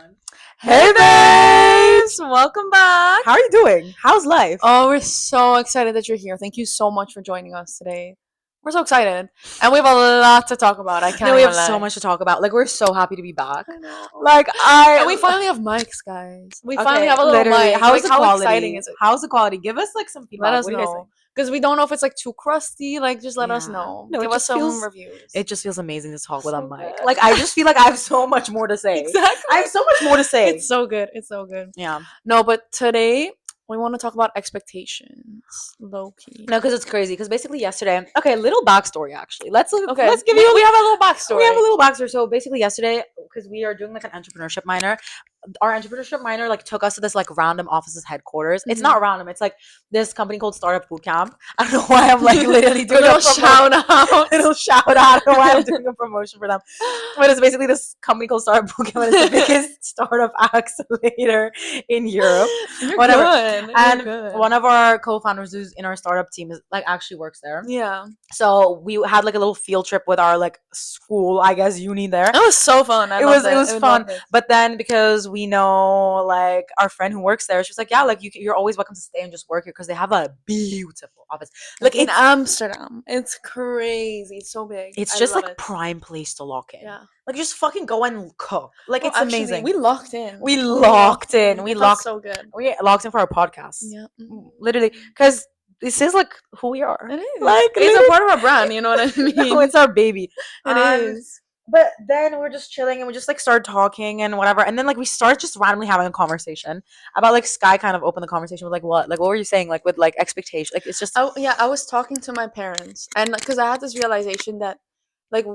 on. Hey babes! Welcome back. How are you doing? How's life? Oh, we're so excited that you're here. Thank you so much for joining us today. We're so excited. And we have a lot to talk about. I can't No, we even have so lie. much to talk about. Like, we're so happy to be back. I know. And And we finally have mics, guys. We okay, finally have a little literally, mic. how's Like, the how quality? exciting is it? How's the quality? Give us like some feedback. Let us What do you guys know. think? Because we don't know if it's like too crusty. Like, just let us Yeah. know. No, it Give us just some feels- reviews. It just feels amazing to talk with a So mic. good. Like, I just feel like I have so much more to say. Exactly. I have so much more to say. It's so good. It's so good. Yeah. No, but today we want to talk about expectations. Low key. No, because it's crazy. Because basically yesterday, okay, little backstory actually. Let's Okay. give you. We have a little backstory. We have a little backstory. So basically yesterday, because we are doing like an entrepreneurship minor, our entrepreneurship minor like took us to this like random office's headquarters. It's not random. It's like this company called Startup Bootcamp. I don't know why I'm like literally doing a little shout out. little shout out. I don't know why I'm doing a promotion for them. But it's basically this company called Startup Bootcamp, and it's the biggest startup accelerator in Europe. You're Whatever. good. And You're good. one of our co-founders who's in our startup team is like actually works there. Yeah. So we had like a little field trip with our like school, I guess, uni there. It was so fun. It was fun. But then because we know like our friend who works there, she was like, yeah, like you're always welcome to stay and just work here because they have a beautiful office. Like in Amsterdam. It's crazy. It's so big. It's I just love like it. prime place to lock in. Yeah. Like just fucking go and cook. Like No, it's actually, amazing. We locked in. We locked in. It We felt locked. so good. We locked in for our podcast. Yeah. Literally, because this is like who we are. It is. Like It's a part of our brand. You know what I mean? No, it's our baby. It is. But then we're just chilling and we just like started talking and whatever. And then like we start just randomly having a conversation about like Sky kind of opened the conversation with like what? Like what were you saying? Like with like expectation. Like it's just I was talking to my parents and because I had this realization that like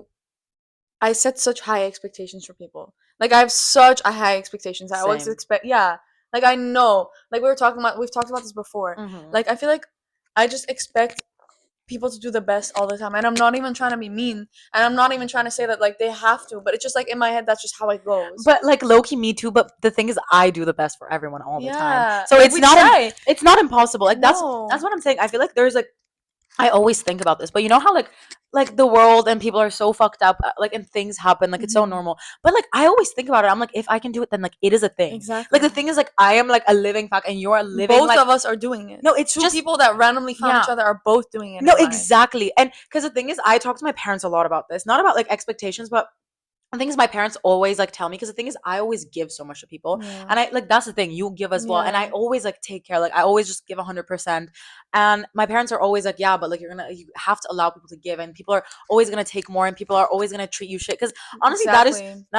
I set such high expectations for people. Like I have such a high expectations. I always Same. expect like I know. Like we've talked about this before. Like I feel like I just expect people to do the best all the time. And I'm not even trying to be mean. And I'm not even trying to say that like they have to, but it's just like in my head that's just how it goes. But like low key me too, but the thing is I do the best for everyone all the time. So like, it's we not try. it's not impossible. Like No. that's what I'm saying. I feel like there's like I always think about this, but you know how like the world and people are so fucked up, like and things happen, like it's so normal. But like I always think about it. I'm like, if I can do it, then like it is a thing. Exactly. Like the thing is, like I am like a living fact, and you're a living. Both like, of us are doing it. No, it's two just people that randomly found each other are both doing it. No, exactly. And because the thing is, I talk to my parents a lot about this, not about like expectations, but the thing is my parents always like tell me, because the thing is I always give so much to people, and I like that's the thing, you give as well, and I always like take care, like I always just give 100%, and my parents are always like, yeah, but like you have to allow people to give, and people are always gonna take more, and people are always gonna treat you shit, because honestly that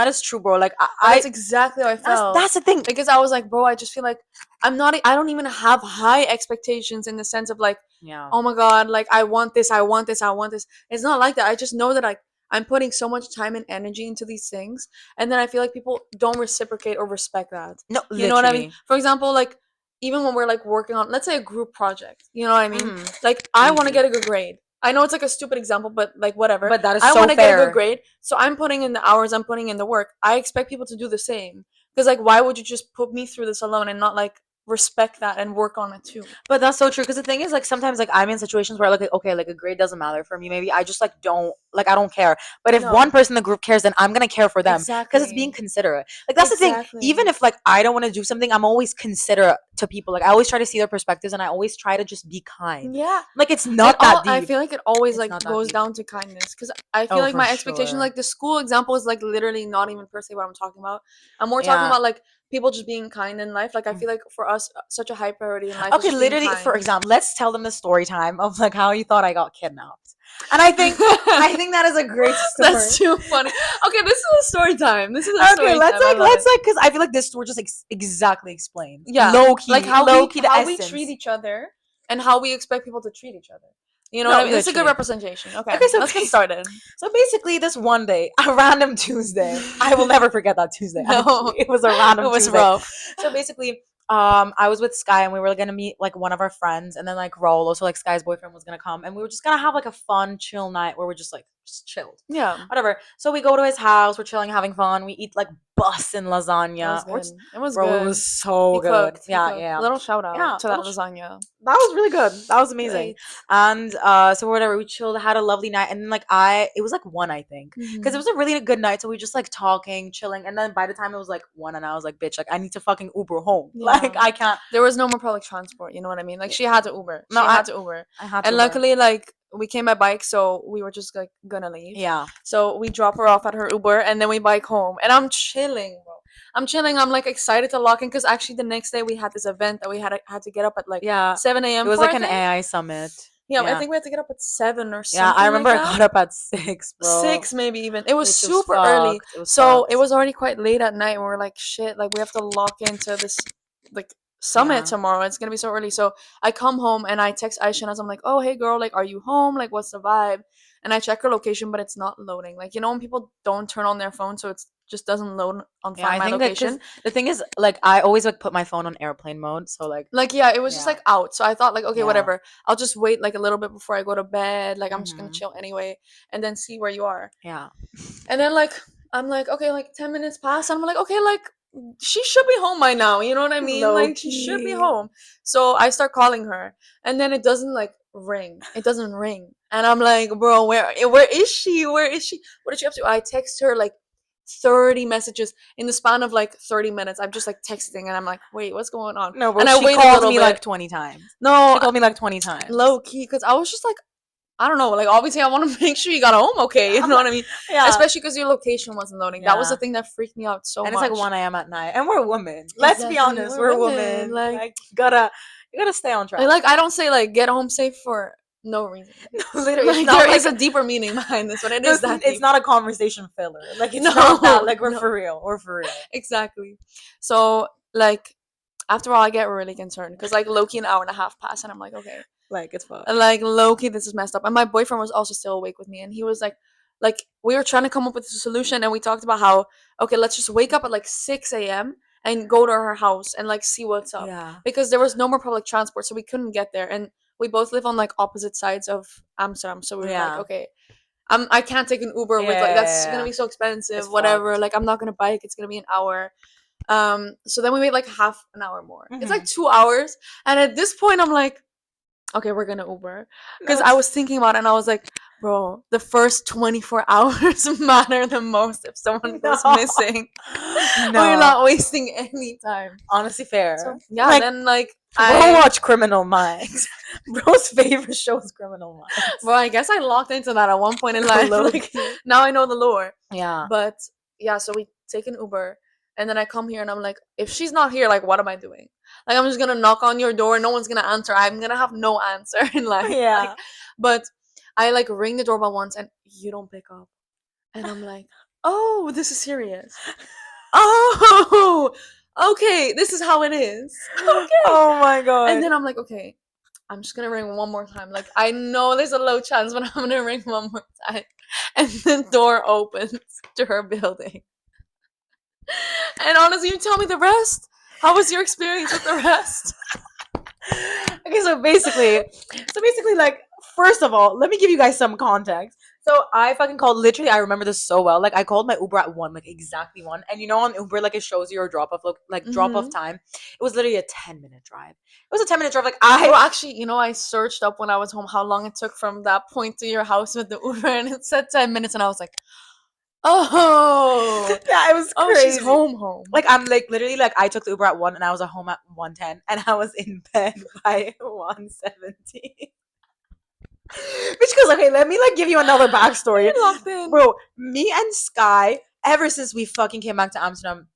is true, bro. Like that's exactly how I felt. That's the thing, because I was like, bro, I just feel like I don't even have high expectations in the sense of like, oh my god, like I want this. It's not like that. I just know that I'm putting so much time and energy into these things, and then I feel like people don't reciprocate or respect that. No, you know what I mean? For example, like even when we're like working on, let's say, a group project, you know what I mean? Like I want to get a good grade. I know it's like a stupid example, but like whatever. But that is I so want to fair. get a good grade, so I'm putting in the hours, I'm putting in the work. I expect people to do the same, because like why would you just put me through this alone and not like respect that and work on it too? But that's so true, because the thing is like sometimes like I'm in situations where like okay, like a grade doesn't matter for me, maybe I just like I don't care, but if one person in the group cares, then I'm gonna care for them, because it's being considerate. Like that's the thing, even if like I don't want to do something, I'm always considerate to people. Like I always try to see their perspectives, and I always try to just be kind. Like it's not that deep. I feel like it always like goes down to kindness, because I feel like my expectations, like the school example is like literally not even per se what I'm talking about. I'm more talking about like people just being kind in life. Like I feel like for us such a high priority in life. Okay, literally, for example, let's tell them the story time of like how you thought I got kidnapped. And I think that is a great story. That's too funny. Okay, this is a story time. Let's because I feel like this story just exactly explains. Yeah, low key, like how we essence. treat each other and how we expect people to treat each other. You know what I mean? It's a good representation. Okay, so let's get started. So basically, this one day, a random Tuesday, I will never forget that Tuesday. No, actually. It was a random. It was Tuesday. rough. So basically, I was with Sky, and we were gonna meet like one of our friends, and then like Raul, also like Sky's boyfriend, was gonna come, and we were just gonna have like a fun, chill night where we're just like just chilled. Yeah. Whatever. So we go to his house. We're chilling, having fun. We eat like bussin' lasagna. It was Bro, good. it was so He good. cooked. Yeah, yeah. Little shout out Yeah, to that lasagna. that was really good. That was amazing. Great. And so whatever, we chilled, had a lovely night, and then like it was like 1, I think, because it was a really good night. So we just like talking, chilling, and then by the time it was like 1, and I was like, bitch, like I need to fucking Uber home. Yeah. Like I can't. There was no more public transport. You know what I mean? Like she had to Uber. No, She had to Uber. I had to. And Uber. luckily, like we came by bike, so we were just like gonna leave. Yeah. So we drop her off at her Uber, and then we bike home. And I'm chilling, bro. I'm chilling. I'm like excited to lock in because actually the next day we had this event that we had to get up at like 7 a.m. It was like an AI summit. Yeah, I think we had to get up at 7 or something. Yeah, I remember like I got up at 6, bro. 6 maybe even. It was super early. So it was already quite late at night. And we were like, shit, like we have to lock into this like summit tomorrow. It's gonna be so early. So I come home and I text Aisha and I'm like, oh hey girl, like are you home? Like what's the vibe? And I check her location, but it's not loading. Like you know when people don't turn on their phone, so it's just doesn't load on Find My Location. The thing is, like I always like put my phone on airplane mode, so like yeah, it was just like out. So I thought like okay, whatever. I'll just wait like a little bit before I go to bed. Like I'm just gonna chill anyway, and then see where you are. Yeah. And then like I'm like okay, like 10 minutes pass, and I'm like okay, like she should be home by now. You know what I mean? Like she should be home. So I start calling her, and then it doesn't like ring. It doesn't ring, and I'm like, bro, where is she? Where is she? What is she up to? I text her like 30 messages in the span of like 30 minutes. I'm just like texting and I'm like, wait, what's going on? No, bro, and she called me like 20 times. No, she called me like 20 times. Low key, because I was just like, I don't know, like obviously I want to make sure you got home okay, you know what I mean? Yeah. Especially because your location wasn't loading. That was the thing that freaked me out so much. And it's like 1 a.m. at night, and we're women. Let's be honest, we're women. Like you gotta stay on track. Like I don't say like get home safe for no reason. No, literally, like, there is a deeper meaning behind this, but it is that it's not a conversation filler. Like it's not that. Like we're for real. We're for real. Exactly. So like after all, I get really concerned because like low-key an hour and a half passed, and I'm like, okay, like it's fun. Like low-key, this is messed up. And my boyfriend was also still awake with me, and he was like we were trying to come up with a solution, and we talked about how okay, let's just wake up at like 6 a.m. and go to her house and like see what's up. Yeah. Because there was no more public transport, so we couldn't get there, and we both live on like opposite sides of Amsterdam, so we were like, okay, I can't take an Uber with like that's gonna be so expensive. It's whatever. Fucked. Like I'm not gonna bike. It's gonna be an hour. So then we wait like half an hour more. It's like 2 hours, and at this point I'm like, okay, we're gonna Uber because I was thinking about it, and I was like, bro, the first 24 hours matter the most. If someone goes missing, we're not wasting any time. Honestly, fair. So, yeah, like, then like I watch Criminal Minds. Bro's favorite show is Criminal Minds. Well, I guess I locked into that at one point in life. Like, now I know the lore. Yeah. But yeah, so we take an Uber, and then I come here, and I'm like, if she's not here, like, what am I doing? Like, I'm just gonna knock on your door. No one's gonna answer. I'm gonna have no answer in life. Yeah. Like, but I like ring the doorbell once, and you don't pick up, and I'm like, oh, this is serious. Oh, okay, this is how it is. Okay. Oh my god. And then I'm like, okay, I'm just gonna ring one more time. Like I know there's a low chance, but I'm gonna ring one more time. And the door opens to her building. And honestly, you tell me the rest. How was your experience with the rest? Okay, so basically, like, first of all, let me give you guys some context. So I fucking called, literally, I remember this so well. Like, I called my Uber at 1, like, exactly 1. And you know on Uber, like, it shows you your drop-off, drop-off time. It was literally a 10-minute drive. It was a 10-minute drive. Like, Well, actually, you know, I searched up when I was home how long it took from that point to your house with the Uber, and it said 10 minutes, and I was like, oh. Yeah, it was crazy. Oh, she's home. Like, I'm, like, literally, like, I took the Uber at 1, and I was at home at 1:10, and I was in bed by 1:17. Which goes, okay, let me like give you another backstory. Bro, me and Sky, ever since we fucking came back to Amsterdam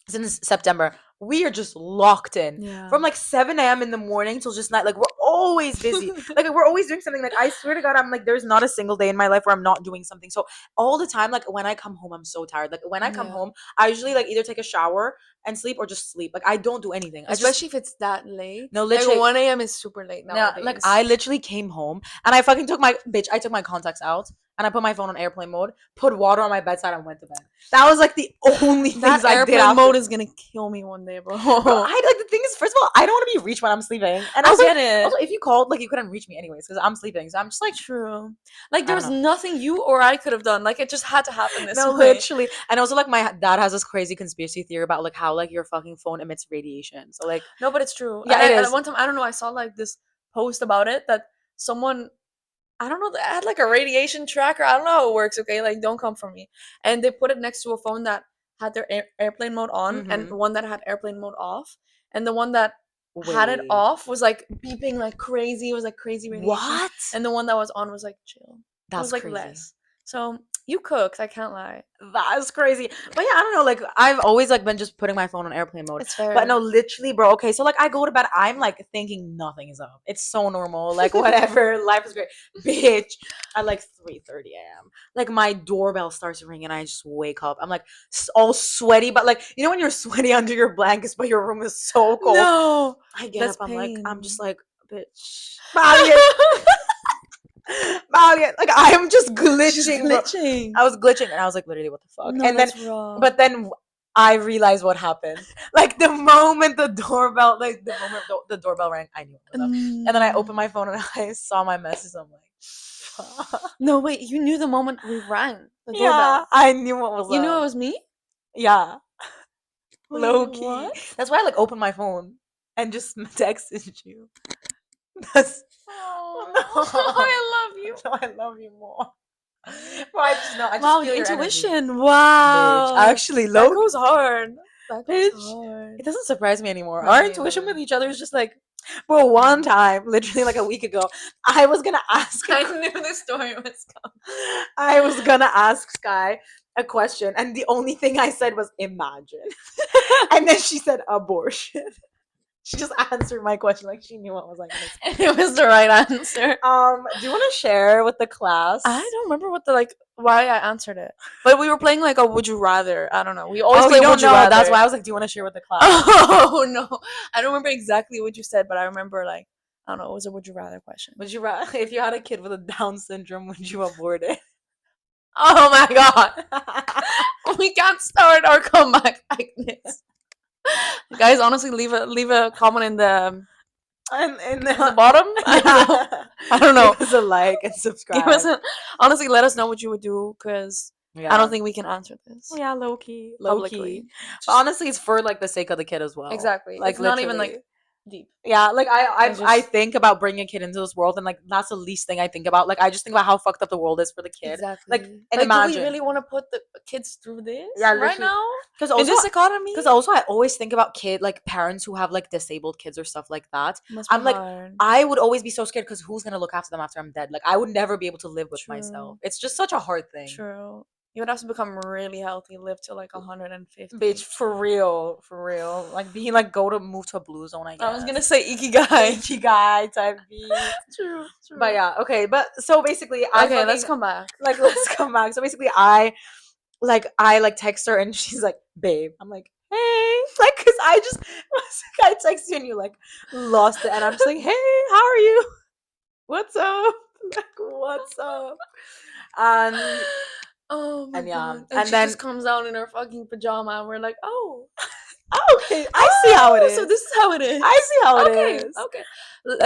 since September, we are just locked in. Yeah. From like 7 a.m. in the morning till just night. Like we're always busy. Like we're always doing something. Like I swear to God, I'm like, there's not a single day in my life where I'm not doing something. So all the time, like when I come home, I'm so tired. Like when I come home, I usually like either take a shower and sleep or just sleep. Like I don't do anything. Especially if it's that late. No, literally. Like 1 a.m. is super late nowadays. Yeah, like I literally came home and I fucking took my contacts out. and I put my phone on airplane mode, put water on my bedside, and went to bed. That was like the only things That I did. airplane mode is gonna kill me one day, bro. Bro, the thing is, first of all, I don't want to be reached when I'm sleeping, and I get it. Also, if you called, like, you couldn't reach me anyways because I'm sleeping. So I'm just like, true. Like there was nothing you or I could have done. Like it just had to happen this way. Literally. And also, like, my dad has this crazy conspiracy theory about like how like your fucking phone emits radiation. So like, no, but it's true. Yeah, it is. And one time, I don't know, I saw like this post about it that someone, I don't know, they had like a radiation tracker. I don't know how it works. Okay, like don't come for me. And they put it next to a phone that had their airplane mode on, and one that had airplane mode off, and the one that had it off was like beeping like crazy. It was like crazy radiation. What? And the one that was on was like chill. That's it was like crazy. less. So you cooked, I can't lie. That's crazy. But yeah, I don't know, like I've always like been just putting my phone on airplane mode. It's fair. But no, literally, bro. Okay, so like I go to bed, I'm like thinking nothing is up. It's so normal. Like whatever, life is great. Bitch, at like 3:30 a.m. Like my doorbell starts ringing and I just wake up. I'm like all sweaty, but like you know when you're sweaty under your blankets, but your room is so cold. No. I get That's up, pain. I'm just like, bitch. Like I am just glitching. I was glitching and I was like, literally, what the fuck? No, and that's then wrong. but then I realized what happened. Like the moment the doorbell rang, I knew it was up. And then I opened my phone and I saw my message. I'm like, fuck. No, wait, you knew the moment we rang the doorbell. Yeah, I knew what was You up. knew it was me? Yeah. Wait, Low key. what? That's why I like opened my phone and just texted you. That's I love you. No, I love you more. Well, I just know. I just Wow, feel your intuition. energy. Wow. Bitch. Actually, that goes hard. That goes Bitch. hard. It doesn't surprise me anymore. No, Our neither. intuition with each other is just like, bro, one time, literally like a week ago, I was gonna ask. I knew the story was coming. I was gonna ask Sky a question, and the only thing I said was imagine. And then she said abortion. She just answered my question like she knew what was like. And it was the right answer. Do you want to share with the class? I don't remember what why I answered it, but we were playing like a would you rather. I don't know. We always play you don't would you know. rather. That's why I was like, do you want to share with the class? Oh no, I don't remember exactly what you said, but I remember like I don't know. It was a would you rather question. Would you rather if you had a kid with a Down syndrome? Would you abort it? Oh my god, we can't start our comeback like this. Guys, honestly, leave a comment in the the bottom. Yeah. I don't know. Give us a like and subscribe. Honestly, let us know what you would do because I don't think we can answer this. Yeah, low key. Publicly. But honestly, it's for like the sake of the kid as well. Exactly. Like it's not even like deep. Yeah, like I think about bringing a kid into this world, and like that's the least thing I think about. Like I just think about how fucked up the world is for the kid. Exactly. Like and imagine. Do we really want to put the kids through this? Yeah, right now. Because in this economy. Because also I always think about parents who have like disabled kids or stuff like that. I'm like, I would always be so scared because who's gonna look after them after I'm dead? Like I would never be able to live with myself. It's just such a hard thing. True. You would have to become really healthy, live till like 150. Bitch, for real. Like move to a blue zone, I guess. I was gonna say ikigai type beat. True. But yeah, okay. But so basically, let's come back. Let's come back. So basically, I text her and she's like, babe. I'm like, hey, like, cause I text you and you like lost it, and I'm just like, hey, how are you? What's up? Like, what's up? Oh my god. And she just comes out in her fucking pajama and we're like, oh. Okay, I see how it is. So this is how it is. I see how it is. Okay.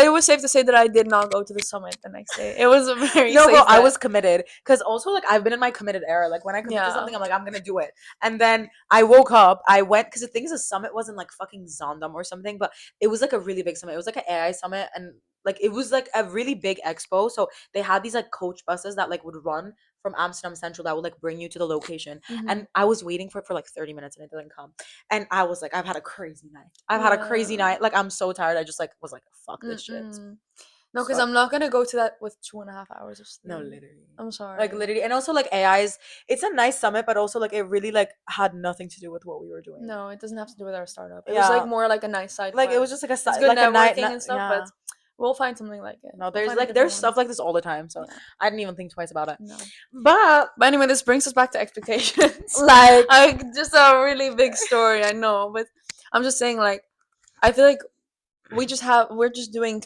It was safe to say that I did not go to the summit the next day. It was a very no, safe bro, I bet. was committed. Because also, like, I've been in my committed era. Like, when I commit to something, I'm like, I'm gonna do it. And then I woke up, I went, because the thing is, the summit wasn't like fucking Zondam or something, but it was like a really big summit. It was like an AI summit, and like it was like a really big expo. So they had these like coach buses that like would run from Amsterdam Central that would like bring you to the location. And I was waiting for it for like 30 minutes and it didn't come. And I was like, I've had a crazy night. Like, I'm so tired. I just like was like, fuck this shit. No, because I'm not gonna go to that with 2.5 hours of sleep. No, literally. I'm sorry. Like literally, and also like AI's. It's a nice summit, but also like it really like had nothing to do with what we were doing. No, it doesn't have to do with our startup. It was like more like a nice side. Like it was just like a side, good like networking a night and stuff, but we'll find something like it. No, there's stuff like this all the time, so I didn't even think twice about it. No. But anyway, this brings us back to expectations. like just a really big story, I know, but I'm just saying, like, I feel like we're just doing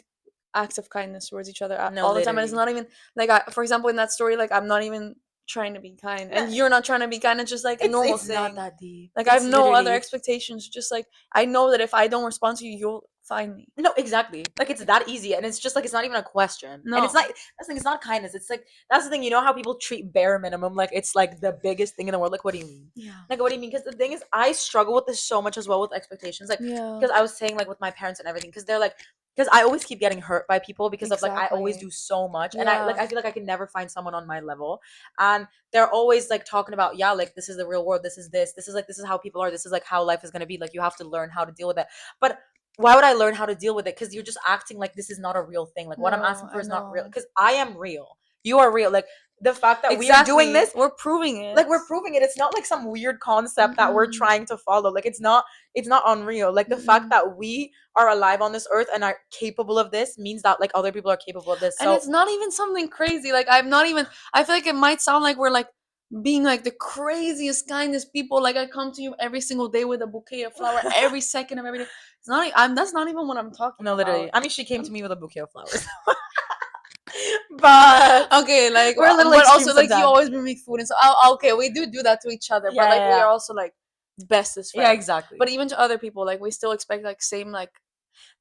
acts of kindness towards each other No, all the time, and it's literally. not even like for example, in that story, like I'm not even trying to be kind, No, and you're not trying to be kind. It's just like a normal it's not thing. that deep. Like I have It's no other literally expectations. Just like I know that if I don't respond to you, you'll find me. no, exactly. Like it's that easy, and it's just like it's not even a question, and it's No. not. That's the thing. It's not kindness. It's like that's the thing. You know how people treat bare minimum like it's like the biggest thing in the world. Like what do you mean? Yeah. Like what do you mean? Because the thing is, I struggle with this so much as well with expectations. Like Yeah. because I was saying like with my parents and everything, because they're like because I always keep getting hurt by people because of like I always Exactly. do so much, and Yeah. I feel like I can never find someone on my level, and they're always like talking about yeah like this is the real world. This is like this is how people are. This is like how life is gonna be. Like you have to learn how to deal with it, but why would I learn how to deal with it? Because you're just acting like this is not a real thing. Like what I'm No, asking for I is not real. know. Because I am real. You are real. Like the fact that we are doing Exactly. this, We're proving it. like we're proving it. It's not like some weird concept that we're Mm-mm. trying to follow. Like it's not unreal. Like the fact Mm-mm. that we are alive on this earth and are capable of this means that like other people are capable of this. And So it's not even something crazy. Like I'm not even. I feel like it might sound like we're like being like the craziest, kindest people. Like I come to you every single day with a bouquet of flower every second of every day. It's not. I'm. That's not even what I'm talking no, literally. about. I mean, she came to me with a bouquet of flowers. But Okay, like, we're a little but extreme also like you sometimes. always bring me food, and so okay, we do that to each other, but Yeah, like we yeah, are also like bestest yeah. Yeah, friends. exactly. But even to other people, like we still expect like same like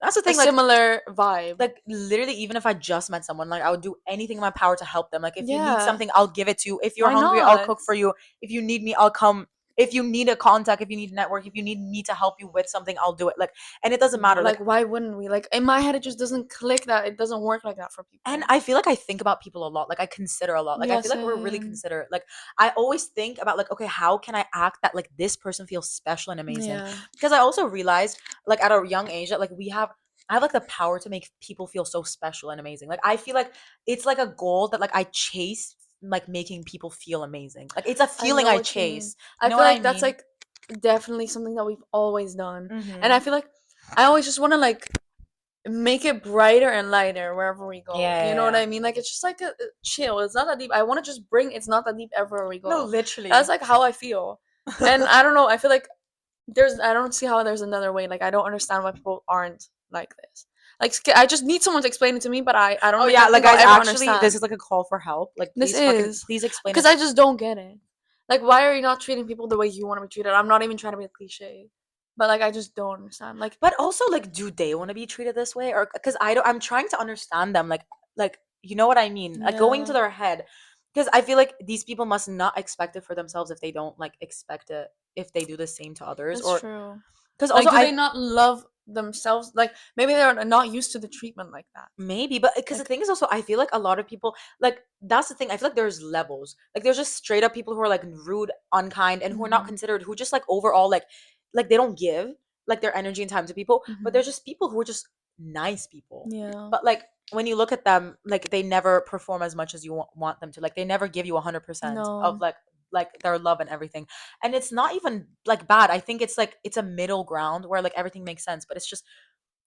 That's the a thing. similar vibe. Like literally, even if I just met someone, like I would do anything in my power to help them. Like if you need Yeah, something, I'll give it to you. If you're why hungry, I'll not? cook for you. If you need me, I'll come. If you need a contact, if you need network, if you need me to help you with something, I'll do it. Like, and it doesn't matter. Like Like, why wouldn't we? Like in my head, it just doesn't click that it doesn't work like that for and people. I feel like I think about people a lot. Like I consider a lot. Like I Yeah, feel like we're really same. considerate. Like I always think about like, okay, how can I act that like this person feels special and amazing? Yeah, Because I also realized like at a young age that like I have like the power to make people feel so special and amazing. Like I feel like it's like a goal that like I chase like making people feel amazing. Like it's a I feeling know I what you mean. chase. You I know feel what I like that's mean? like definitely something that we've always done, and I Mm-hmm. feel like I always just want to like make it brighter and lighter wherever we go. Yeah, You yeah, know what yeah. I mean? Like it's just like a chill. It's not that deep. I want to just bring it's not that deep everywhere we No, go. That's literally. like how I feel. And I don't know, I feel like I don't see how there's another way. Like I don't understand why people aren't like this. Like I just need someone to explain it to me, but I don't Oh yeah, like think I'll guys, ever actually, this understand. is like a call for help. Like, This is please explain because it. I just don't get it. Like why are you not treating people the way you want to be treated? I'm not even trying to be a cliche. But like I just don't understand. Like But also, like, do they want to be treated this way, or because I don't? I'm trying to understand them. Like you know what I mean? Like going to yeah, their head, because I feel like these people must not expect it for themselves if they don't like expect it if they do the same to others, that's or true. because Like also do they I not love themselves? Like maybe they're not used to the treatment like that. maybe, but because the Like thing is also I feel like a lot of people like that's the thing. I feel like there's levels. Like there's just straight up people who are like rude, unkind, and who are not mhm. considered. Who just like overall like they don't give like their energy and time to people. But Mhm. there's just people who are just nice people. Yeah. But like when you look at them, like they never perform as much as you want them to. Like they never give you 100% of No. like their love and everything. And it's not even like bad. I think it's like it's a middle ground where like everything makes sense. But it's just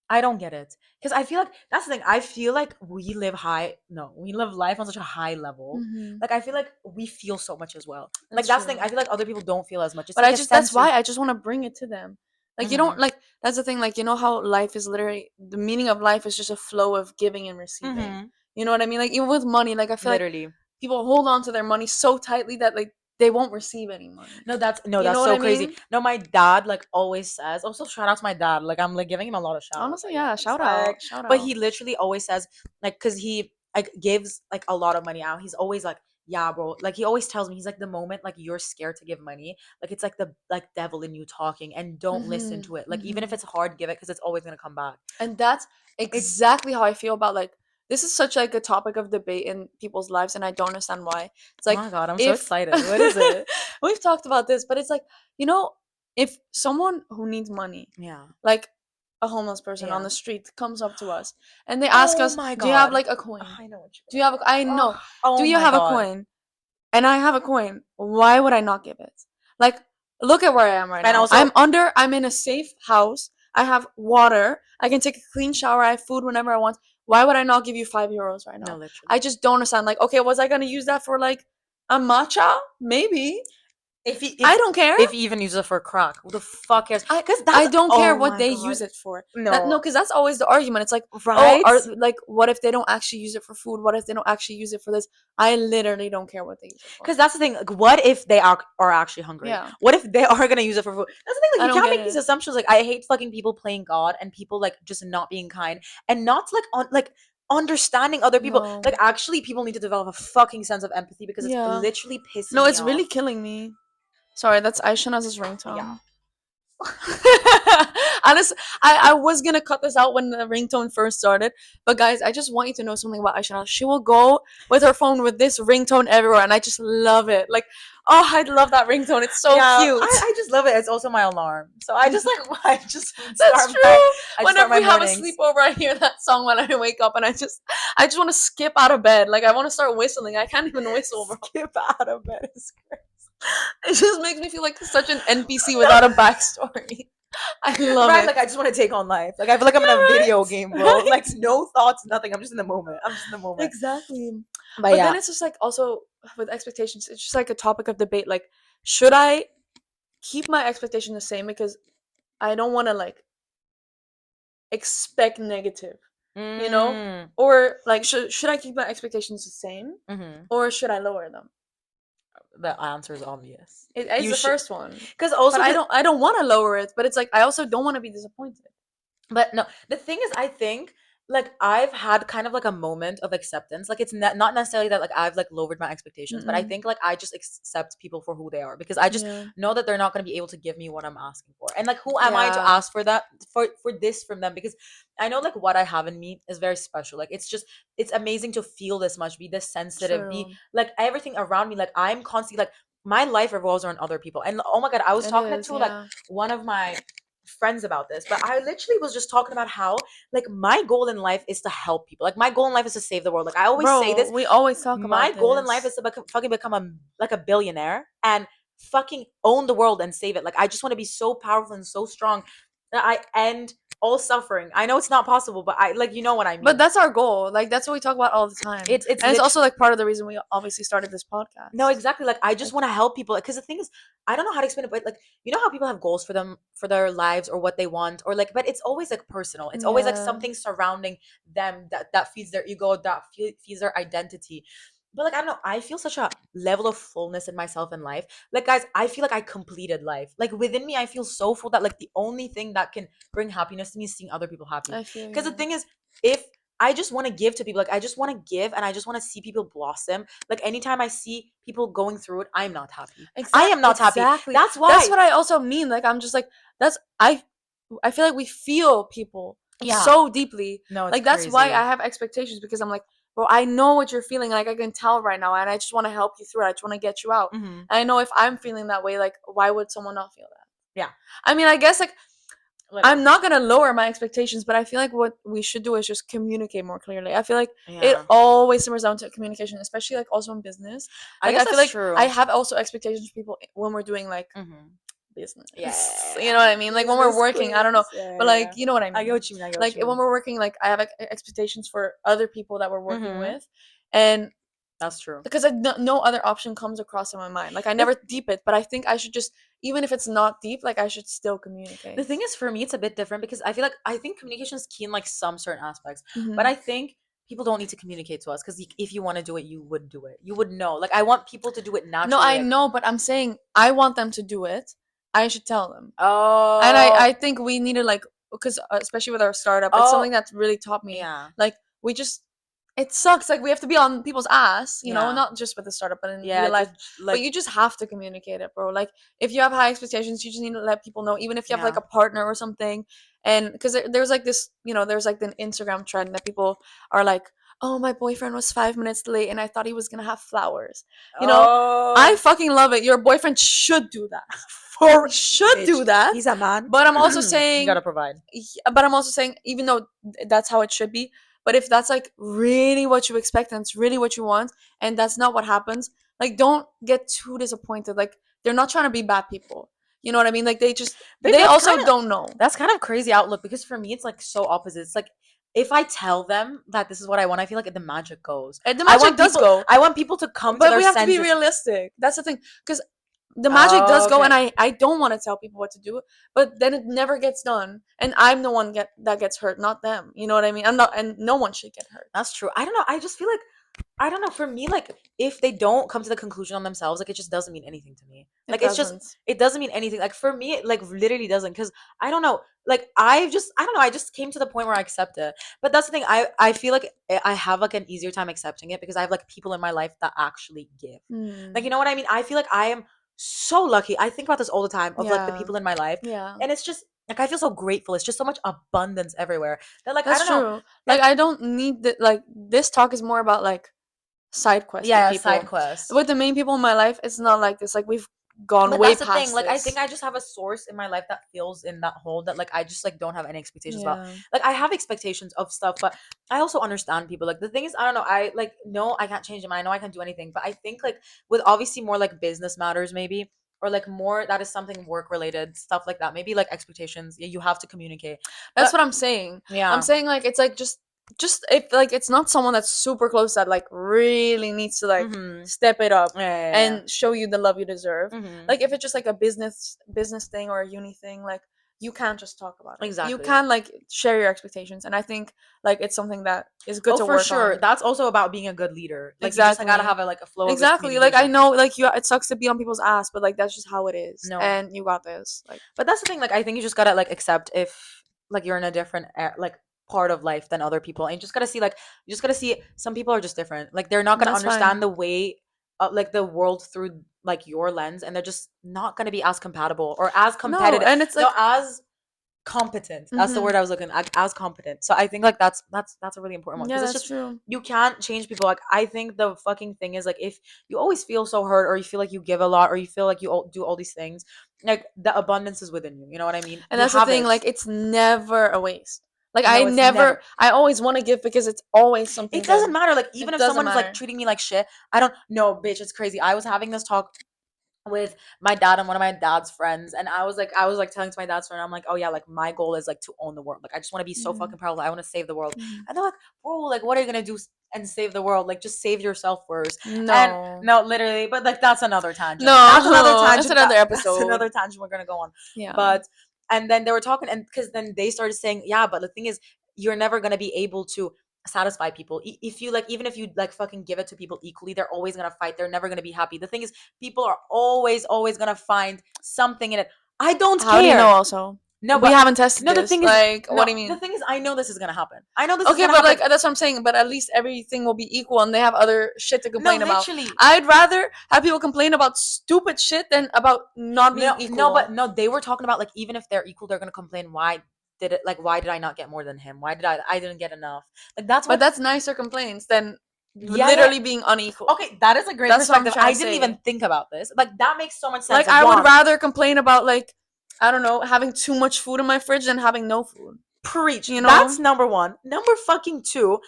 I don't get it. Because I feel like that's the thing. I feel like we live high. No, we live life on such a high level. Mhm. Like I feel like we feel so much as well. Like That's that's the thing. true. I feel like other people don't feel as much. It's But like I a just that's sensory. why I just want to bring it to them. Like you don't Mm-hmm. like that's the thing. Like you know how life is literally the meaning of life is just a flow of giving and receiving. Mm-hmm. You know what I mean? Like even with money, like I feel like Literally. people hold on to their money so tightly that like they won't receive any money. No, You know that's what so I crazy. mean? No, my dad like always says. Also, shout out to my dad. Like I'm like giving him a lot of shout outs, Honestly, I yeah. guess. Shout Like, out, shout but out. he literally always says like because he like gives like a lot of money out. He's always like, yeah, bro. Like he always tells me he's like the moment like you're scared to give money, like it's like the like devil in you talking, and don't listen Mhm. to it. Like even if Mhm. it's hard, give it because it's always gonna come back. And that's It's exactly how I feel about like this is such like a topic of debate in people's lives and I don't understand why. It's oh like my god, I'm so if excited. What is it? we've talked about this, but it's like, you know, if someone who needs money, Yeah, like a homeless person on yeah. the street comes up to us and they ask Oh us, my "Do you have god. like a Oh, coin? I know what Do you're you have a, I gonna say. know. Oh, Do oh you my have a god. coin?" And I have a coin. Why would I not give it? Like look at where I am right And now. also, I'm in a safe house. I have water. I can take a clean shower. I have food whenever I want. Why would I not give you €5 right no, now? I literally. just don't understand. Like, okay, was I gonna use that for like a matcha? Maybe. I don't care. If he even uses it for crack, who the fuck cares? Because I don't care what they use it for. No, because that's always the argument. It's like, right? Like, what if they don't actually use it for food? What if they don't actually use it for this? I literally don't care what they use it for. Because that's the thing. Like, what if they are actually hungry? Yeah. What if they are gonna use it for food? That's the thing. Like, you can't make these assumptions. Like, I hate fucking people playing God and people like just not being kind and not like understanding other people. No. Like, actually, people need to develop a fucking sense of empathy because it's literally pissing me off. No, it's really killing me. Sorry, that's Aisha Naz's ringtone. Yeah. Honestly, I was gonna cut this out when the ringtone first started, but guys, I just want you to know something about Aisha Naz. She will go with her phone with this ringtone everywhere, and I just love it. Like, oh, I love that ringtone. It's so cute. I just love it. It's also my alarm, so I just like that's true. Whenever we have a sleepover, I hear that song when I wake up, and I just want to skip out of bed. Like, I want to start whistling. I can't even whistle, bro. Skip out of bed is crazy. It just makes me feel like such an NPC without a backstory. I love it. Like, I just want to take on life. Like, I feel like I'm in a video game, bro. Right? Like, no thoughts, nothing. I'm just in the moment. Exactly. But then it's just like, also with expectations, it's just like a topic of debate. Like, should I keep my expectation the same because I don't want to like expect negative, you know? Or like, should I keep my expectations the same, or should I lower them? The answer is obvious. It's the first one. Because also, but I don't want to lower it, but it's like I also don't want to be disappointed. But no, the thing is, I think like I've had kind of like a moment of acceptance. Like, it's not necessarily that like I've like lowered my expectations, but I think like I just accept people for who they are because I just know that they're not going to be able to give me what I'm asking for. And like, who am I to ask for that for this from them? Because I know like what I have in me is very special. Like, it's amazing to feel this much, be this sensitive, be like everything around me. Like, I'm constantly like, my life revolves around other people. And oh my God, I was talking to like one of my friends about this, but I literally was just talking about how like my goal in life is to help people. Like, my goal in life is to save the world. Like, I always say this. We always talk about my goal in life is to fucking become a billionaire and fucking own the world and save it. Like, I just want to be so powerful and so strong that I end all suffering. I know it's not possible, but I like, you know what I mean. But that's our goal. Like, that's what we talk about all the time. It's also like part of the reason we obviously started this podcast. No, exactly. Like, I just want to help people because the thing is, I don't know how to explain it, but like, you know how people have goals for their lives or what they want, or like, but it's always like personal. It's always like something surrounding them that feeds their ego, that feeds their identity. But like, I don't know, I feel such a level of fullness in myself in life. Like, guys, I feel like I completed life. Like, within me, I feel so full that like the only thing that can bring happiness to me is seeing other people happy. Because the thing is, if I just want to give to people, like, I just want to give and I just want to see people blossom. Like, anytime I see people going through it, I'm not happy. I am not happy. That's why. That's what I also mean. Like, I'm just like, I feel like we feel people so deeply. No, it's like, that's why I have expectations, because I'm like, bro, I know what you're feeling. Like, I can tell right now, and I just want to help you through it. I just want to get you out. And I know if I'm feeling that way, like, why would someone not feel that? Yeah. I mean, I guess like I'm not gonna lower my expectations, but I feel like what we should do is just communicate more clearly. I feel like it always simmers down to communication, especially like also in business. Like, I feel like true. I have also expectations for people when we're doing like business. You know what I mean? Like, when we're working, I don't know, but like, you know what I mean? I get what you mean. Like, when we're working, like, I have expectations for other people that we're working with, and that's true. Because no other option comes across in my mind. Like, I never deep it, but I think I should just, even if it's not deep, like, I should still communicate. The thing is, for me, it's a bit different because I think communication is key in like some certain aspects, but I think people don't need to communicate to us because if you want to do it, you would do it. You would know. Like, I want people to do it naturally. No, I know, but I'm saying I want them to do it. I should tell them. Oh. And I think we need to, like, because especially with our startup, it's something that's really taught me. Yeah. Like, it sucks. Like, we have to be on people's ass, you know, not just with the startup, but in real life. But you just have to communicate it, bro. Like, if you have high expectations, you just need to let people know, even if you have like a partner or something. And because there's like this, you know, there's like an Instagram trend that people are like, oh, my boyfriend was 5 minutes late and I thought he was gonna have flowers. You know, I fucking love it. Your boyfriend should do that. Do that. He's a man. But I'm also saying you gotta provide. But I'm also saying, even though that's how it should be, but if that's like really what you expect and it's really what you want and that's not what happens, like, don't get too disappointed. Like, they're not trying to be bad people. You know what I mean? Like, they also don't know. That's kind of crazy outlook, because for me it's like so opposite. It's like, if I tell them that this is what I want, I feel like the magic goes. And the magic does go. I want people to come to their senses. But we have to be realistic. That's the thing. Because the magic does go, okay. and I don't want to tell people what to do, but then it never gets done, and I'm the one that gets hurt, not them. You know what I mean? I'm not, and no one should get hurt. That's true. I don't know. I just feel like I don't know. For me, like if they don't come to the conclusion on themselves, like it just doesn't mean anything to me. It Like it's just doesn't. it doesn't mean anything. Like for me, it like literally doesn't. Because I don't know. Like I don't know. I just came to the point where I accept it. But that's the thing. I feel like I have like an easier time accepting it because I have like people in my life that actually give. Like you Mm. know what I mean? I feel like I am so lucky. I think about this all the time of like the Yeah. people in my life, Yeah. and it's just like I feel so grateful. It's just so much abundance everywhere that like I That's don't know. true. Like And I don't need the, like this talk is more about like side quests with yeah, side people. quest. With the main people in my life, it's not like this. Like we've gone But way that's the thing. past Like I think this. I just have a source in my life that fills in that hole that like I just like don't have any expectations about. Yeah. Like I have expectations of stuff, but I also understand people. Like the thing is, I don't know. I like no, I can't change them. I know I can't do anything, but I think like with obviously more like business matters maybe or like more that is something work related stuff like that. Maybe like expectations. Yeah, you have to communicate. That's But what I'm saying. I'm yeah. saying like it's like just if like it's not someone that's super close that like really needs to like Mhm. step it up Yeah, yeah, yeah. and show you the love you deserve. Mhm. Like if it's just like a business thing or a uni thing, like you can't just talk about it. You Exactly. can like share your expectations, and I think like it's something that is good Oh, to for work sure. on. That's also about being a good leader. Like you just like, gotta Exactly. have a like a flow of good Exactly. Like I communication. know like you it sucks to be on people's ass, but like that's just how it is. No. And you got this. Like But that's the thing, like I think you just gotta like accept if like you're in a different like part of life than other people, and you just gotta see like you just gotta see some people are just different. Like they're not gonna that's fine. understand the way like the world through like your lens, and they're just not gonna be as compatible or as No, competitive. and it's No, like as competent. That's the mhm. word I was looking at, as competent. So I think like that's a really important one Yeah, because it's that's just true. you can't change people. Like I think the fucking thing is like if you always feel so hurt or you feel like you give a lot or you feel like you do all these things, like the abundance is within you. You know what I mean? And You that's the have thing, it. like it's never a waste. Like No, it's never. I always want to give because it's always something It doesn't good. matter. Like even It if doesn't someone's like matter. treating me like shit, I don't know, bitch. It's crazy. I was having this talk with my dad and one of my dad's friends, and I was like telling to my dad's friend, I'm like, oh yeah, like my goal is like to own the world. Like I just want to be so Mhm. fucking powerful. I want to save the world. Mhm. And they're like, bro, like what are you gonna do and save the world? Like just save yourself first. And No. no, literally, but like that's another tangent. That's another No, that's tangent. another That's episode. another tangent we're gonna go on. Yeah. But and then they were talking, and because then they started saying, yeah, but the thing is, you're never gonna be able to satisfy people if you like even if you like fucking give it to people equally, they're always gonna fight, they're never gonna be happy. The thing is people are always gonna find something in it. I don't How do you know care. also? No, We but haven't tested no, the this. thing is, Like, what no, do you the mean? thing is, I know this is gonna happen. I know this is Okay, gonna but like happen. that's what I'm saying. But at least everything will be equal, and they have other shit to No, complain about. literally. I'd rather have people complain about stupid shit than about not being No, but equal. no, they were talking about like even if they're equal, they're gonna complain. Why did I not get more than him? Why did I didn't get enough? Like that's But what. that's nicer complaints than Yeah, yeah. literally being unequal. Okay, that is a great That's what I'm perspective. trying I to didn't even say. think about this. Like that makes so much sense. Like Like I would one, rather complain about like I don't know having too much food in my fridge than having no food. preach. You That's know? number one. Number fucking two.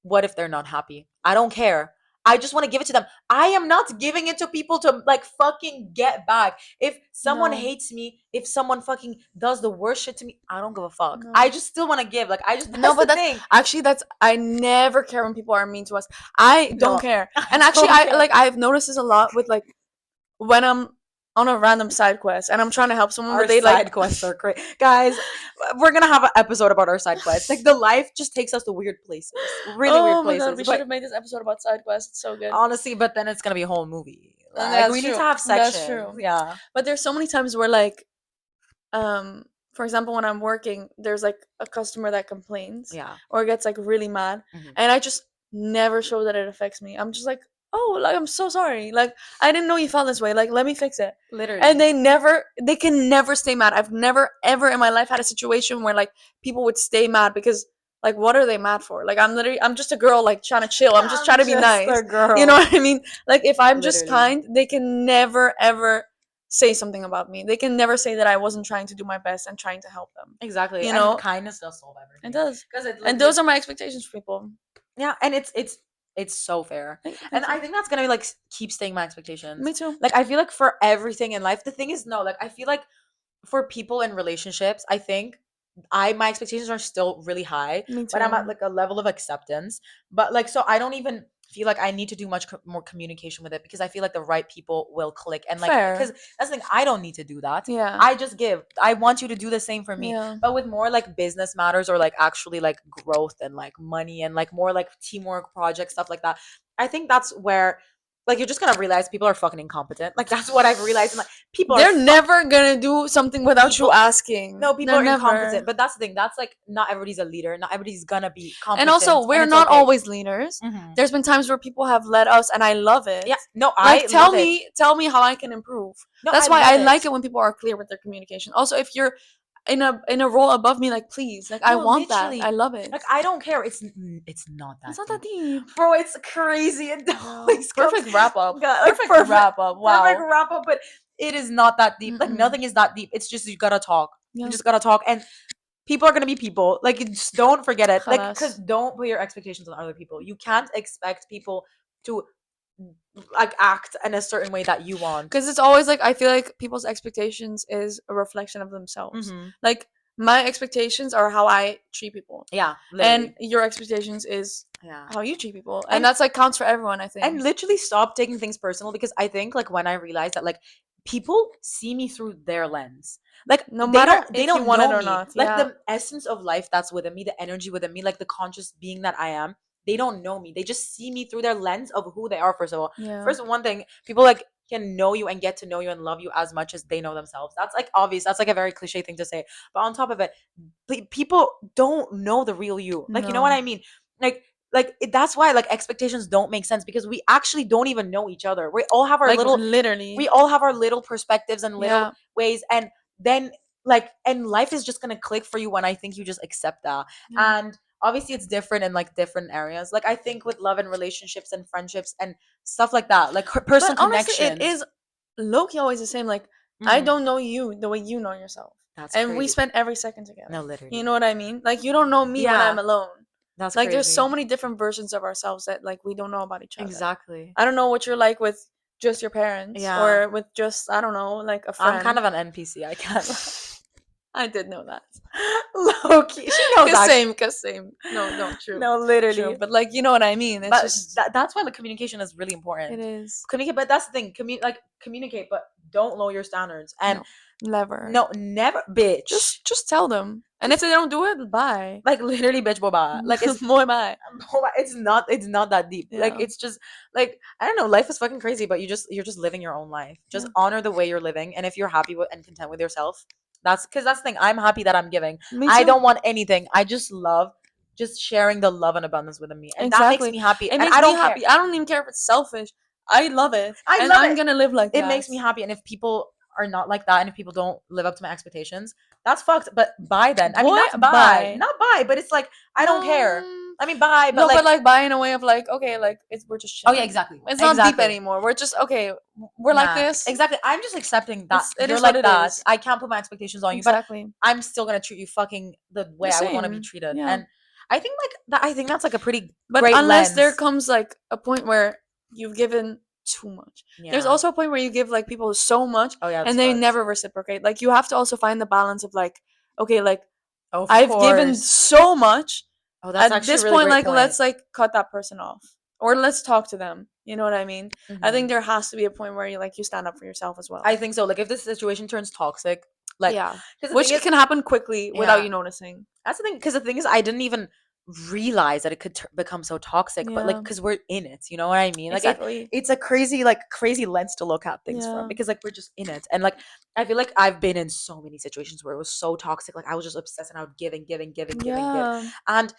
What if they're not happy? I don't care. I just want to give it to them. I am not giving it to people to like fucking get back. If someone No, hates me, if someone fucking does the worst shit to me, I don't give a fuck. no. I just still want to give. Like I just No, that's the but that's thing. actually that's I never care when people are mean to us. I don't No, care. I And actually don't I care. like I've noticed this a lot with like when I'm on a random side quest and I'm trying to help someone Our but they like side quests are great, guys. We're gonna have an episode about our side quests. Like the life just takes us to weird places, really weird oh my god, places. we should But have made this episode about side quests. It's so good. honestly, but then it's gonna be a whole movie. And Like that's we need to true. have That's sections. true. Yeah. But there's so many times where like for example when I'm working there's like a customer that complains Yeah. or gets like really mad Mhm. and I just never show that it affects me. I'm just like, oh, like I'm so sorry, like I didn't know you felt this way, like let me fix it. And Literally. they can never stay mad. I've never ever in my life had a situation where like people would stay mad because like what are they mad for? Like I'm just a girl like trying to chill, I'm just I'm trying to be just nice. a You know girl. what I mean? Like if I'm just Literally. kind, they can never ever say something about me. They can never say that I wasn't trying to do my best and trying to help them. Exactly. You And know? kindness does solve It everything. does. Because it And literally those are my expectations for people. yeah, and it's so fair. And Thank I you. think that's gonna be like keep staying my Me expectations. too. Like I feel like for everything in life, the thing is no, like I feel like for people in relationships, I think I my expectations are still really high, Me but I'm at too. like a level of acceptance. But like so I don't even feel like I need to do much more communication with it, because I feel like the right people will click, and like, Fair. because that's the thing, I don't need to do that. Yeah. I just give. I want you to do the same for me. Yeah. But with more like business matters, or like actually like growth and like money and like more like teamwork projects, stuff like that, I think that's where like you're just gonna realize people are fucking incompetent. Like that's what I've realized. And like people They're are never gonna do something without you People- asking. no, people They're are never. incompetent. But that's the thing. That's like not everybody's a leader. Not everybody's gonna be competent. And also, we're it's not okay. always leaders. Mhm. There's been times where people have led us, and I love it. Yeah, no, Like, I tell love me, tell me how I can improve. No, That's I why love I it. like it when people are clear with their communication. Also, if you're in a role above me, like, please, like, I No, want that. literally. I love it. Like I don't care. It's not that. It's not deep. that deep. Bro. It's crazy. It always Perfect comes- wrap up. God, like, Perfect wrap up. Wow. Perfect wrap up. But it is not that deep. Like Mm-mm. nothing is that deep. It's just you gotta talk. Yeah. You just gotta talk, and people are gonna be people. Like just don't forget it. Like Khalas. because don't put your expectations on other people. You can't expect people to like act in a certain way that you want. Because it's always like, I feel like people's expectations is a reflection of themselves. Mhm. Like, my expectations are how I treat people, Yeah, and literally. your expectations is Yeah. how you treat people, And- and that's like counts for everyone, I think. And literally stop taking things personal, because I think like when I realized that like people see me through their lens, like No they matter don't if you want know it or me. not, Like yeah. the essence of life that's within me, the energy within me, like the conscious being that I am, they don't know me. They just see me through their lens of who they are. First of all, Yeah. first one thing, people like can know you and get to know you and love you as much as they know themselves. That's like obvious. That's like a very cliche thing to say. But on top of it, people don't know the real you. Like you know what No. I mean? That's why like expectations don't make sense, because we actually don't even know each other. We all have our Like, little literally. we all have our little perspectives and little Yeah. ways, and then like and life is just gonna click for you when I think you just accept that. Yeah. And obviously it's different in like different areas. Like I think with love and relationships and friendships and stuff like that, like personal But honestly, connections. it is low-key always the same. Like, I Mhm. don't know you the way you know yourself. That's And we crazy. spend every second together. No, literally. You know what I mean? Like, you don't know me when Yeah. I'm alone. That's Like, there's so crazy. many different versions of ourselves that like we don't know about each other. Exactly. I don't know what you're like with just your parents, Yeah. or with just, I don't know, like a friend. I'm kind of an NPC. I can't. I did know that. Low key. She knows that. Cause same. No, true. No, literally. True. But like, you know what I mean? It's But just that's why the communication is really important. it is. Communicate, but that's the thing. Communicate, but don't lower your standards. And Never. no, never, bitch. Just tell them. And if they don't do it, bye. like literally, bitch, boba. Like it's Muy bye. it's not that deep. Like Yeah. it's just like I don't know. Life is fucking crazy, but you're just living your own life. Just honor the way you're living, and if you're happy with and content with yourself, that's because that's the thing. I'm happy that I'm giving. Me I too. don't want anything. I just love just sharing the love and abundance with me, and that makes Exactly. me happy. It and makes I don't me happy. care. I don't even care if it's selfish. I love it. I and love I'm it. gonna live like that. It makes me happy, and if people are not like that, and if people don't live up to my expectations, that's fucked. But bye then. I mean, Boy, not bye, bye. not bye, but it's like I don't care. I mean, bye, but No, like, but like bye in a way of like, okay, like we're just oh chilling. yeah, exactly. It's not deep Exactly. anymore. We're just okay. We're like Nah, this. Exactly. I'm just accepting that It you're is like what it that. is. I can't put my expectations on you, but Exactly. I'm still gonna treat you fucking the way I would want to be same. treated. Yeah. And I think like that. I think that's like a pretty But great unless there lens. comes like a point where you've given too much. There's Yeah. also a point where you give like people so much Oh yeah, and they never reciprocate. Like, you have to also find the balance of like, okay, like I've given so much. Oh, that's At actually this a really point, great like, let's like cut that person off, or let's talk to them. You know what I mean? I think there has to be a point where you stand up for yourself as well. I think so. Like if this situation turns toxic, like yeah, 'cause the which thing is- can happen quickly without Yeah. you noticing. That's the thing, because the thing is, I didn't even realize that it could become so toxic. But like, Yeah. because we're in it, you know what I mean? Like, Exactly. it's a crazy lens to look at things Yeah. from, because like we're just in it, and like I feel like I've been in so many situations where it was so toxic. Like I was just obsessed, and I would give. Yeah. And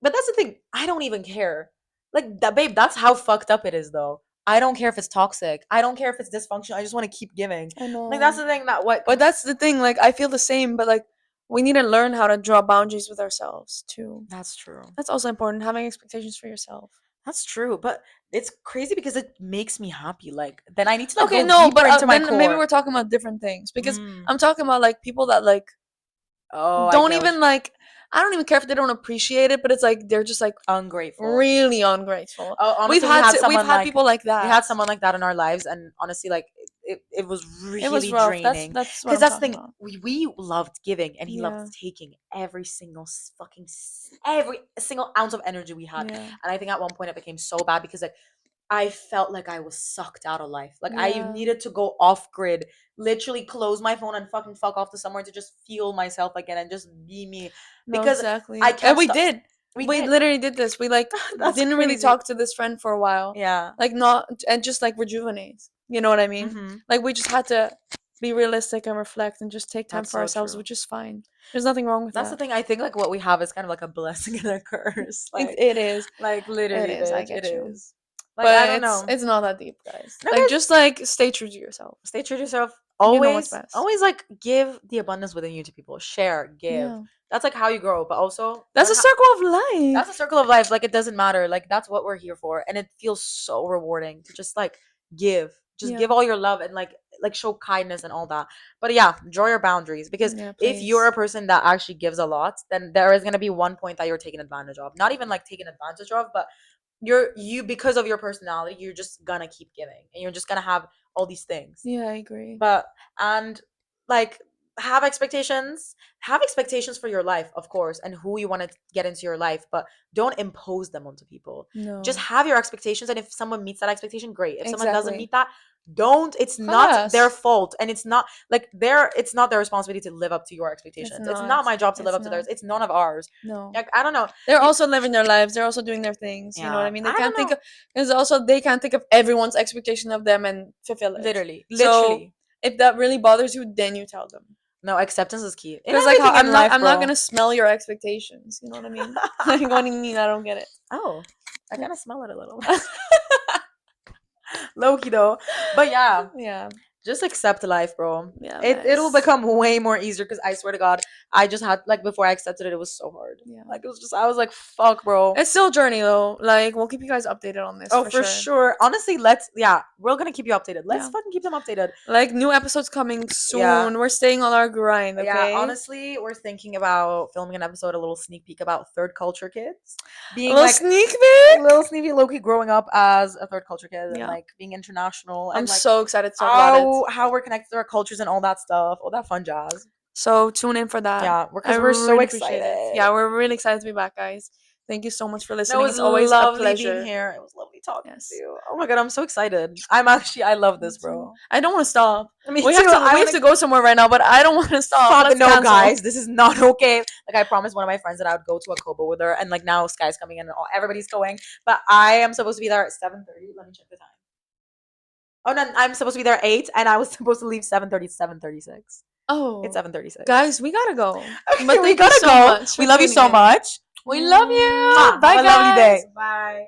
but that's the thing, I don't even care. Like that, babe. That's how fucked up it is, though. I don't care if it's toxic. I don't care if it's dysfunctional. I just want to keep giving. I know. Like that's the thing that what. But that's the thing. Like, I feel the same, but like we need to learn how to draw boundaries with ourselves too. That's true. That's also important. Having expectations for yourself. That's true, but it's crazy because it makes me happy. Like then I need to like, Okay, go no, deeper but into my then core. maybe we're talking about different things, because Mm. I'm talking about like people that like Oh, I don't get what even like. I don't even care if they don't appreciate it, but it's like they're just like ungrateful. really ungrateful. Oh, honestly, we've had someone people like that. We had someone like that in our lives, and honestly, like it was really It was rough. draining. That's Because what I'm that's the talking thing. about. We loved giving, and he Yeah. loved taking every single every single ounce of energy we had. Yeah. And I think at one point it became so bad because like I felt like I was sucked out of life. Like I Yeah. needed to go off grid, literally close my phone and fucking fuck off to somewhere to just feel myself again and just be me. No, Because exactly. I can't And we stop- did. We literally did this. We like That's didn't really crazy. talk to this friend for a while. Yeah. Like not and just like rejuvenate. You know what I mean? Mhm. Like we just had to be realistic and reflect and just take time That's for so ourselves, true. which is fine. There's nothing wrong with That's the that. thing. I think like what we have is kind of like a blessing and a curse. Like It is. like literally, It is, I bitch, get it you. is. Like But I don't know. it's not that deep, guys. No, Like guys- just like stay true to yourself. Stay true to yourself. You know what's Always, best. always like give the abundance within you to people. Share, give. Yeah. That's like how you grow. But also That's a learn circle of life. that's a circle of life. Like it doesn't matter. Like that's what we're here for, and it feels so rewarding to just like give, just Yeah. give all your love and like show kindness and all that. But yeah, draw your boundaries because Yeah, if you're a please. person that actually gives a lot, then there is gonna be one point that you're taken advantage of. Not even like taken advantage of, but you because of your personality, you're just gonna keep giving, and you're just gonna have all these things. Yeah, I agree. But and like have expectations for your life, of course, and who you want to get into your life, but don't impose them onto people. No. Just have your expectations, and if someone meets that expectation, great. If someone doesn't Exactly. meet that, don't. It's not their Pass. fault, and it's not like it's not their responsibility to live up to your expectations. It's not not. my job to live It's up to theirs. not. It's none of ours. No. Like I don't know. They're also living their lives. They're also doing their things. You know what I Yeah. mean? They I can't don't think know. of because also they can't think of everyone's expectation of them and fulfill it. Literally. So if that really bothers you, then you tell them. No, acceptance is key. In Because like everything in life, I'm not bro. gonna smell your expectations. You know what I mean? Like what do you mean? I don't get it. Oh, I kind of smell it a little. Low-key though. But yeah, Yeah. just accept life, bro. Yeah. It'll nice. become way more easier because I swear to God, I just had like before I accepted it, it was so hard. Yeah. Like it was just I was like, fuck, bro. It's still a journey though. Like we'll keep you guys updated on this. Oh, for sure. Honestly, we're gonna keep you updated. Let's Yeah. fucking keep them updated. Like new episodes coming soon. Yeah. We're staying on our grind. Okay. Yeah, honestly, we're thinking about filming an episode, a little sneak peek about third culture kids. A Being little like sneak a peek. little sneaky Loki growing up as a third culture kid and Yeah. like being international I'm and like so excited to talk about it. how we're connected to our cultures and all that stuff, all that fun jazz. So tune in for that. Yeah, because I we're so really appreciate it. excited. Yeah, we're really excited to be back, guys. Thank you so much for No, listening. it was It's always a lovely pleasure. being here. It was lovely talking Yes. to you. Oh my god, I'm so excited. I love this, bro. I don't want to stop. Me We too. have to go somewhere right now, but I don't want to stop. Fuck Let's no, cancel. guys. This is not okay. Like I promised one of my friends that I would go to a Kobo with her, and like now Sky's coming in and everybody's going, but I am supposed to be there at 7:30. Let me check the time. Oh no, I'm supposed to be there at 8, and I was supposed to leave 7:30. 7:36. Oh, It's 7:36. guys, we gotta go. Okay, But we thank you gotta so go. much We for love you tuning so in. much. We love you. Mwah. Bye, Have a guys. lovely day. Bye.